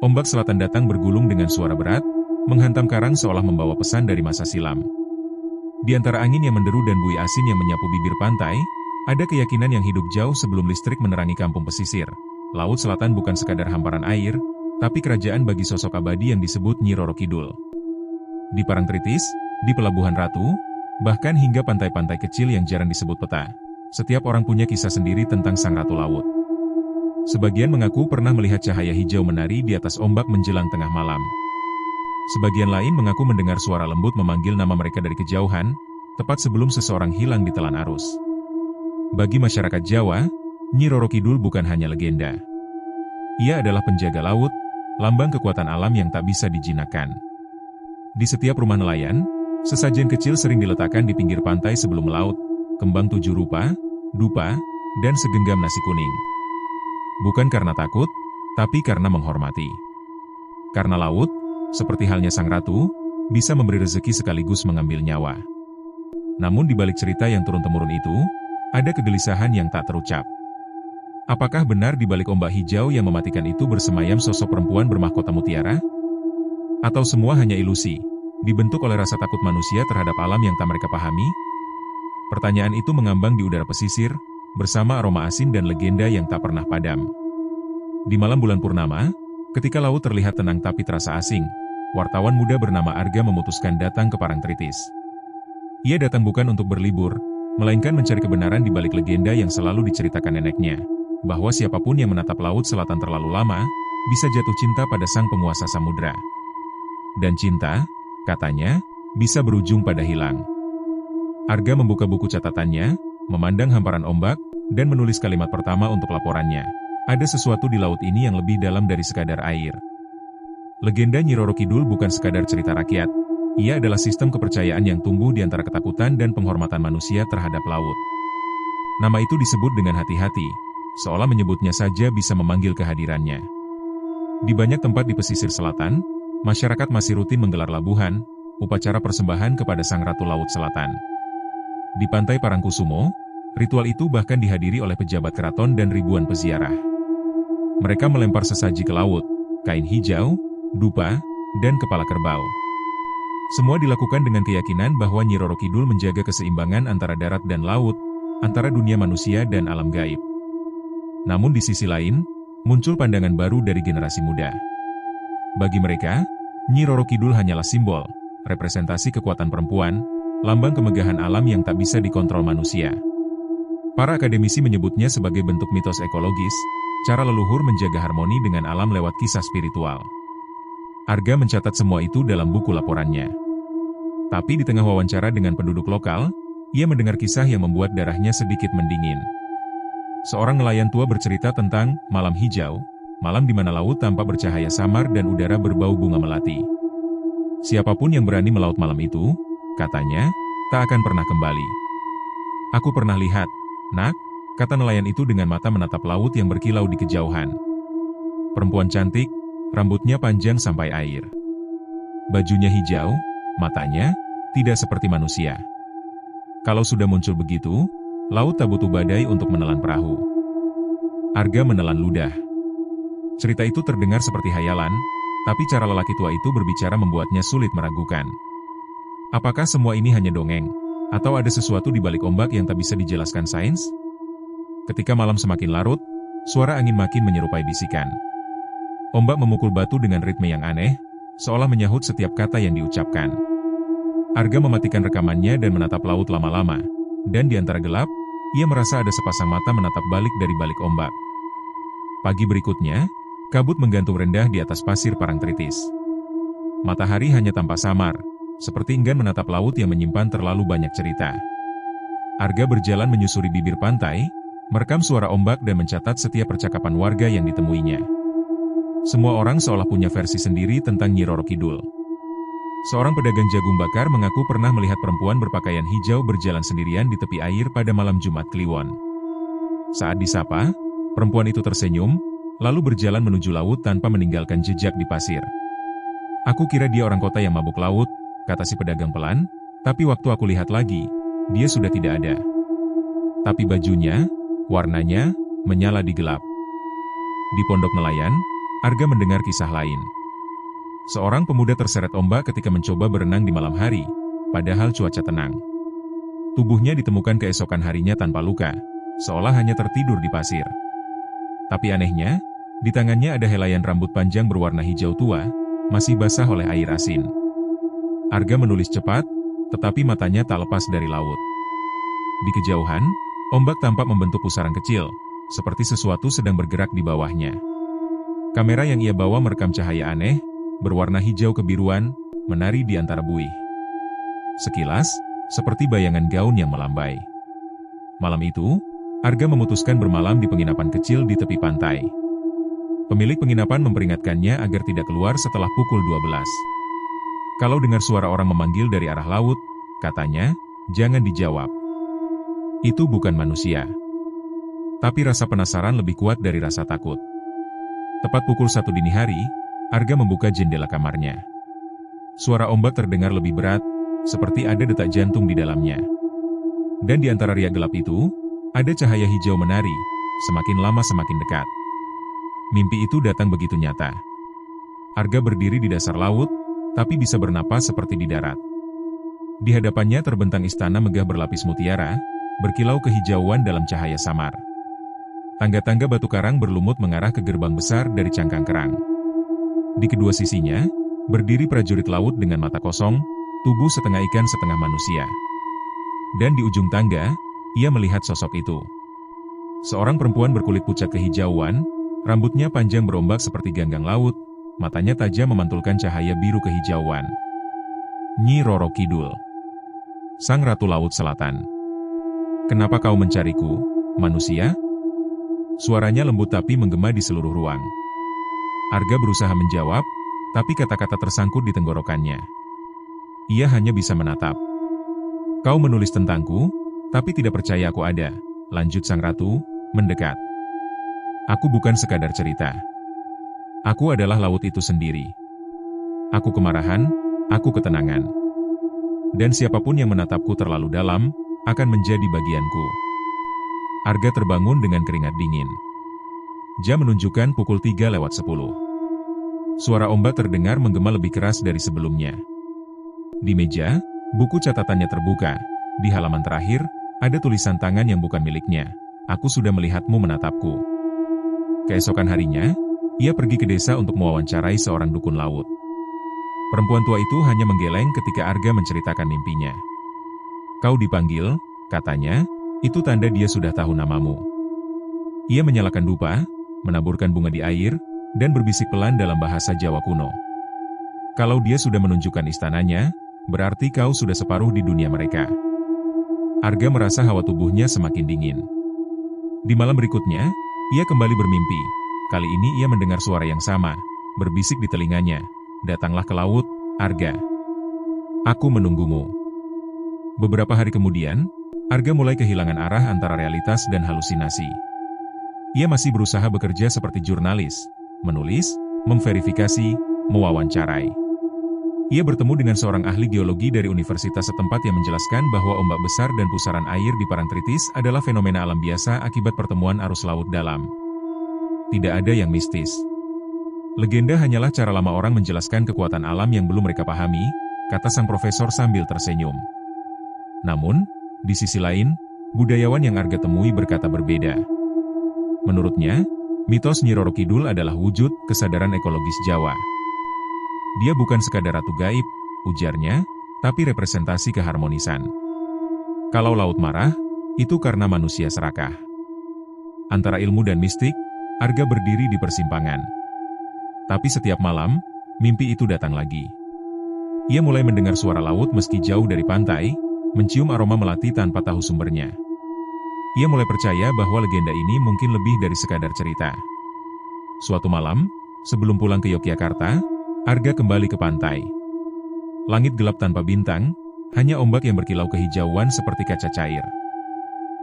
Ombak selatan datang bergulung dengan suara berat, menghantam karang seolah membawa pesan dari masa silam. Di antara angin yang menderu dan buih asin yang menyapu bibir pantai, ada keyakinan yang hidup jauh sebelum listrik menerangi kampung pesisir. Laut Selatan bukan sekadar hamparan air, tapi kerajaan bagi sosok abadi yang disebut Nyi Roro Kidul. Di Parangtritis, di Pelabuhan Ratu, bahkan hingga pantai-pantai kecil yang jarang disebut peta, setiap orang punya kisah sendiri tentang Sang Ratu Laut. Sebagian mengaku pernah melihat cahaya hijau menari di atas ombak menjelang tengah malam. Sebagian lain mengaku mendengar suara lembut memanggil nama mereka dari kejauhan, tepat sebelum seseorang hilang di telan arus. Bagi masyarakat Jawa, Nyi Roro Kidul bukan hanya legenda. Ia adalah penjaga laut, lambang kekuatan alam yang tak bisa dijinakan. Di setiap rumah nelayan, sesajen kecil sering diletakkan di pinggir pantai sebelum melaut, kembang 7 rupa, dupa, dan segenggam nasi kuning. Bukan karena takut, tapi karena menghormati. Karena laut, seperti halnya Sang Ratu, bisa memberi rezeki sekaligus mengambil nyawa. Namun di balik cerita yang turun-temurun itu, ada kegelisahan yang tak terucap. Apakah benar di balik ombak hijau yang mematikan itu bersemayam sosok perempuan bermahkota mutiara? Atau semua hanya ilusi, dibentuk oleh rasa takut manusia terhadap alam yang tak mereka pahami? Pertanyaan itu mengambang di udara pesisir, bersama aroma asin dan legenda yang tak pernah padam. Di malam bulan purnama, ketika laut terlihat tenang tapi terasa asing, wartawan muda bernama Arga memutuskan datang ke Parangtritis. Ia datang bukan untuk berlibur, melainkan mencari kebenaran di balik legenda yang selalu diceritakan neneknya, bahwa siapapun yang menatap Laut Selatan terlalu lama, bisa jatuh cinta pada sang penguasa samudra. Dan cinta, katanya, bisa berujung pada hilang. Arga membuka buku catatannya, memandang hamparan ombak, dan menulis kalimat pertama untuk laporannya. Ada sesuatu di laut ini yang lebih dalam dari sekadar air. Legenda Nyi Roro Kidul bukan sekadar cerita rakyat. Ia adalah sistem kepercayaan yang tumbuh di antara ketakutan dan penghormatan manusia terhadap laut. Nama itu disebut dengan hati-hati, seolah menyebutnya saja bisa memanggil kehadirannya. Di banyak tempat di pesisir selatan, masyarakat masih rutin menggelar labuhan, upacara persembahan kepada Sang Ratu Laut Selatan. Di pantai Parangkusumo, ritual itu bahkan dihadiri oleh pejabat keraton dan ribuan peziarah. Mereka melempar sesaji ke laut, kain hijau, dupa, dan kepala kerbau. Semua dilakukan dengan keyakinan bahwa Nyi Roro Kidul menjaga keseimbangan antara darat dan laut, antara dunia manusia dan alam gaib. Namun di sisi lain, muncul pandangan baru dari generasi muda. Bagi mereka, Nyi Roro Kidul hanyalah simbol, representasi kekuatan perempuan, lambang kemegahan alam yang tak bisa dikontrol manusia. Para akademisi menyebutnya sebagai bentuk mitos ekologis, cara leluhur menjaga harmoni dengan alam lewat kisah spiritual. Arga mencatat semua itu dalam buku laporannya. Tapi di tengah wawancara dengan penduduk lokal, ia mendengar kisah yang membuat darahnya sedikit mendingin. Seorang nelayan tua bercerita tentang malam hijau, malam di mana laut tampak bercahaya samar dan udara berbau bunga melati. Siapapun yang berani melaut malam itu, katanya, tak akan pernah kembali. Aku pernah lihat, nak, kata nelayan itu dengan mata menatap laut yang berkilau di kejauhan. Perempuan cantik, rambutnya panjang sampai air. Bajunya hijau, matanya, tidak seperti manusia. Kalau sudah muncul begitu, laut tak butuh badai untuk menelan perahu. Arga menelan ludah. Cerita itu terdengar seperti hayalan, tapi cara lelaki tua itu berbicara membuatnya sulit meragukan. Apakah semua ini hanya dongeng? Atau ada sesuatu di balik ombak yang tak bisa dijelaskan sains? Ketika malam semakin larut, suara angin makin menyerupai bisikan. Ombak memukul batu dengan ritme yang aneh, seolah menyahut setiap kata yang diucapkan. Arga mematikan rekamannya dan menatap laut lama-lama, dan di antara gelap, ia merasa ada sepasang mata menatap balik dari balik ombak. Pagi berikutnya, kabut menggantung rendah di atas pasir Parangtritis. Matahari hanya tampak samar, seperti enggan menatap laut yang menyimpan terlalu banyak cerita. Arga berjalan menyusuri bibir pantai, merekam suara ombak dan mencatat setiap percakapan warga yang ditemuinya. Semua orang seolah punya versi sendiri tentang Nyi Roro Kidul. Seorang pedagang jagung bakar mengaku pernah melihat perempuan berpakaian hijau berjalan sendirian di tepi air pada malam Jumat Kliwon. Saat disapa, perempuan itu tersenyum, lalu berjalan menuju laut tanpa meninggalkan jejak di pasir. Aku kira dia orang kota yang mabuk laut, kata si pedagang pelan, tapi waktu aku lihat lagi, dia sudah tidak ada. Tapi bajunya, warnanya, menyala di gelap. Di pondok nelayan, Arga mendengar kisah lain. Seorang pemuda terseret ombak ketika mencoba berenang di malam hari, padahal cuaca tenang. Tubuhnya ditemukan keesokan harinya tanpa luka, seolah hanya tertidur di pasir. Tapi anehnya, di tangannya ada helaian rambut panjang berwarna hijau tua, masih basah oleh air asin. Arga menulis cepat, tetapi matanya tak lepas dari laut. Di kejauhan, ombak tampak membentuk pusaran kecil, seperti sesuatu sedang bergerak di bawahnya. Kamera yang ia bawa merekam cahaya aneh, berwarna hijau kebiruan, menari di antara buih. Sekilas, seperti bayangan gaun yang melambai. Malam itu, Arga memutuskan bermalam di penginapan kecil di tepi pantai. Pemilik penginapan memperingatkannya agar tidak keluar setelah pukul 12. Kalau dengar suara orang memanggil dari arah laut, katanya, jangan dijawab. Itu bukan manusia. Tapi rasa penasaran lebih kuat dari rasa takut. Tepat pukul 1 dini hari, Arga membuka jendela kamarnya. Suara ombak terdengar lebih berat, seperti ada detak jantung di dalamnya. Dan di antara riak gelap itu, ada cahaya hijau menari, semakin lama semakin dekat. Mimpi itu datang begitu nyata. Arga berdiri di dasar laut, tapi bisa bernapas seperti di darat. Di hadapannya terbentang istana megah berlapis mutiara, berkilau kehijauan dalam cahaya samar. Tangga-tangga batu karang berlumut mengarah ke gerbang besar dari cangkang kerang. Di kedua sisinya, berdiri prajurit laut dengan mata kosong, tubuh setengah ikan setengah manusia. Dan di ujung tangga, ia melihat sosok itu. Seorang perempuan berkulit pucat kehijauan, rambutnya panjang berombak seperti ganggang laut, matanya tajam memantulkan cahaya biru kehijauan. Nyi Roro Kidul, Sang Ratu Laut Selatan. Kenapa kau mencariku, manusia? Suaranya lembut tapi menggema di seluruh ruang. Arga berusaha menjawab, tapi kata-kata tersangkut di tenggorokannya. Ia hanya bisa menatap. Kau menulis tentangku, tapi tidak percaya aku ada, lanjut Sang Ratu, mendekat. Aku bukan sekadar cerita. Aku adalah laut itu sendiri. Aku kemarahan, aku ketenangan. Dan siapapun yang menatapku terlalu dalam, akan menjadi bagianku. Arga terbangun dengan keringat dingin. Jam menunjukkan pukul 3:10. Suara ombak terdengar menggema lebih keras dari sebelumnya. Di meja, buku catatannya terbuka. Di halaman terakhir, ada tulisan tangan yang bukan miliknya. Aku sudah melihatmu menatapku. Keesokan harinya, ia pergi ke desa untuk mewawancarai seorang dukun laut. Perempuan tua itu hanya menggeleng ketika Arga menceritakan mimpinya. Kau dipanggil, katanya, itu tanda dia sudah tahu namamu. Ia menyalakan dupa, menaburkan bunga di air, dan berbisik pelan dalam bahasa Jawa kuno. Kalau dia sudah menunjukkan istananya, berarti kau sudah separuh di dunia mereka. Arga merasa hawa tubuhnya semakin dingin. Di malam berikutnya, ia kembali bermimpi. Kali ini ia mendengar suara yang sama, berbisik di telinganya. Datanglah ke laut, Arga. Aku menunggumu. Beberapa hari kemudian, Arga mulai kehilangan arah antara realitas dan halusinasi. Ia masih berusaha bekerja seperti jurnalis, menulis, memverifikasi, mewawancarai. Ia bertemu dengan seorang ahli geologi dari universitas setempat yang menjelaskan bahwa ombak besar dan pusaran air di Parangtritis adalah fenomena alam biasa akibat pertemuan arus laut dalam. Tidak ada yang mistis. Legenda hanyalah cara lama orang menjelaskan kekuatan alam yang belum mereka pahami, kata sang profesor sambil tersenyum. Namun, di sisi lain, budayawan yang Arga temui berkata berbeda. Menurutnya, mitos Nyi Roro Kidul adalah wujud kesadaran ekologis Jawa. Dia bukan sekadar ratu gaib, ujarnya, tapi representasi keharmonisan. Kalau laut marah, itu karena manusia serakah. Antara ilmu dan mistik, Arga berdiri di persimpangan. Tapi setiap malam, mimpi itu datang lagi. Ia mulai mendengar suara laut meski jauh dari pantai, mencium aroma melati tanpa tahu sumbernya. Ia mulai percaya bahwa legenda ini mungkin lebih dari sekadar cerita. Suatu malam, sebelum pulang ke Yogyakarta, Arga kembali ke pantai. Langit gelap tanpa bintang, hanya ombak yang berkilau kehijauan seperti kaca cair.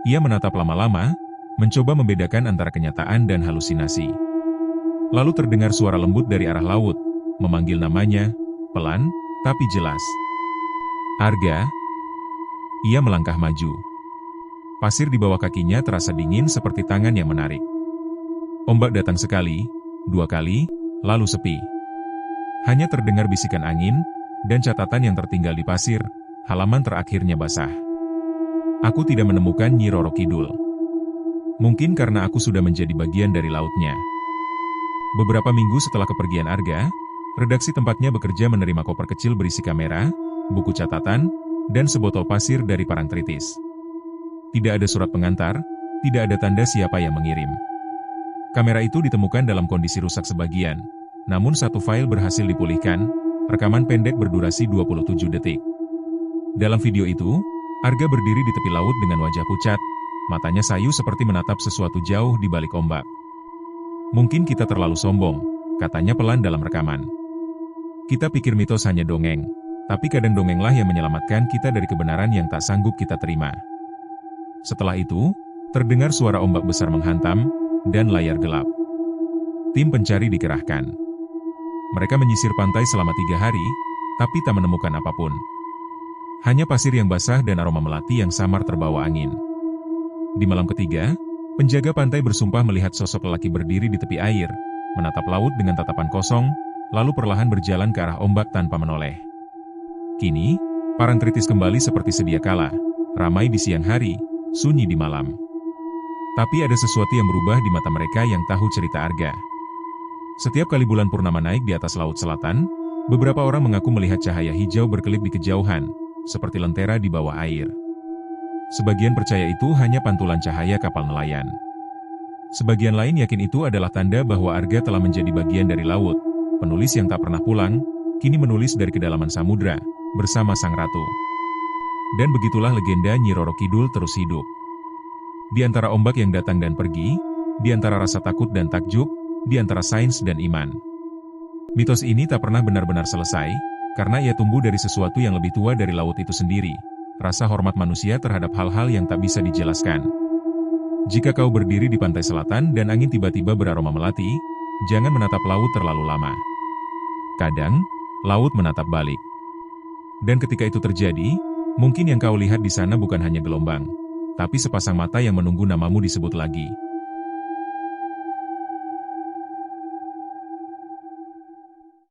Ia menatap lama-lama, mencoba membedakan antara kenyataan dan halusinasi. Lalu terdengar suara lembut dari arah laut, memanggil namanya, pelan, tapi jelas. Arga. Ia melangkah maju. Pasir di bawah kakinya terasa dingin seperti tangan yang menarik. Ombak datang sekali, dua kali, lalu sepi. Hanya terdengar bisikan angin, dan catatan yang tertinggal di pasir, halaman terakhirnya basah. Aku tidak menemukan Nyi Roro Kidul. Mungkin karena aku sudah menjadi bagian dari lautnya. Beberapa minggu setelah kepergian Arga, redaksi tempatnya bekerja menerima koper kecil berisi kamera, buku catatan, dan sebotol pasir dari Parangtritis. Tidak ada surat pengantar, tidak ada tanda siapa yang mengirim. Kamera itu ditemukan dalam kondisi rusak sebagian, namun satu file berhasil dipulihkan, rekaman pendek berdurasi 27 detik. Dalam video itu, Arga berdiri di tepi laut dengan wajah pucat, matanya sayu seperti menatap sesuatu jauh di balik ombak. Mungkin kita terlalu sombong, katanya pelan dalam rekaman. Kita pikir mitos hanya dongeng, tapi kadang dongenglah yang menyelamatkan kita dari kebenaran yang tak sanggup kita terima. Setelah itu, terdengar suara ombak besar menghantam, dan layar gelap. Tim pencari dikerahkan. Mereka menyisir pantai selama 3 hari, tapi tak menemukan apapun. Hanya pasir yang basah dan aroma melati yang samar terbawa angin. Di malam ketiga, penjaga pantai bersumpah melihat sosok lelaki berdiri di tepi air, menatap laut dengan tatapan kosong, lalu perlahan berjalan ke arah ombak tanpa menoleh. Kini, Parangtritis kembali seperti sedia kala, ramai di siang hari, sunyi di malam. Tapi ada sesuatu yang berubah di mata mereka yang tahu cerita Arga. Setiap kali bulan purnama naik di atas laut selatan, beberapa orang mengaku melihat cahaya hijau berkelip di kejauhan, seperti lentera di bawah air. Sebagian percaya itu hanya pantulan cahaya kapal nelayan. Sebagian lain yakin itu adalah tanda bahwa Arga telah menjadi bagian dari laut. Penulis yang tak pernah pulang, kini menulis dari kedalaman samudra, bersama sang ratu. Dan begitulah legenda Nyi Roro Kidul terus hidup. Di antara ombak yang datang dan pergi, di antara rasa takut dan takjub, di antara sains dan iman. Mitos ini tak pernah benar-benar selesai, karena ia tumbuh dari sesuatu yang lebih tua dari laut itu sendiri, rasa hormat manusia terhadap hal-hal yang tak bisa dijelaskan. Jika kau berdiri di pantai selatan dan angin tiba-tiba beraroma melati, jangan menatap laut terlalu lama. Kadang, laut menatap balik. Dan ketika itu terjadi, mungkin yang kau lihat di sana bukan hanya gelombang, tapi sepasang mata yang menunggu namamu disebut lagi.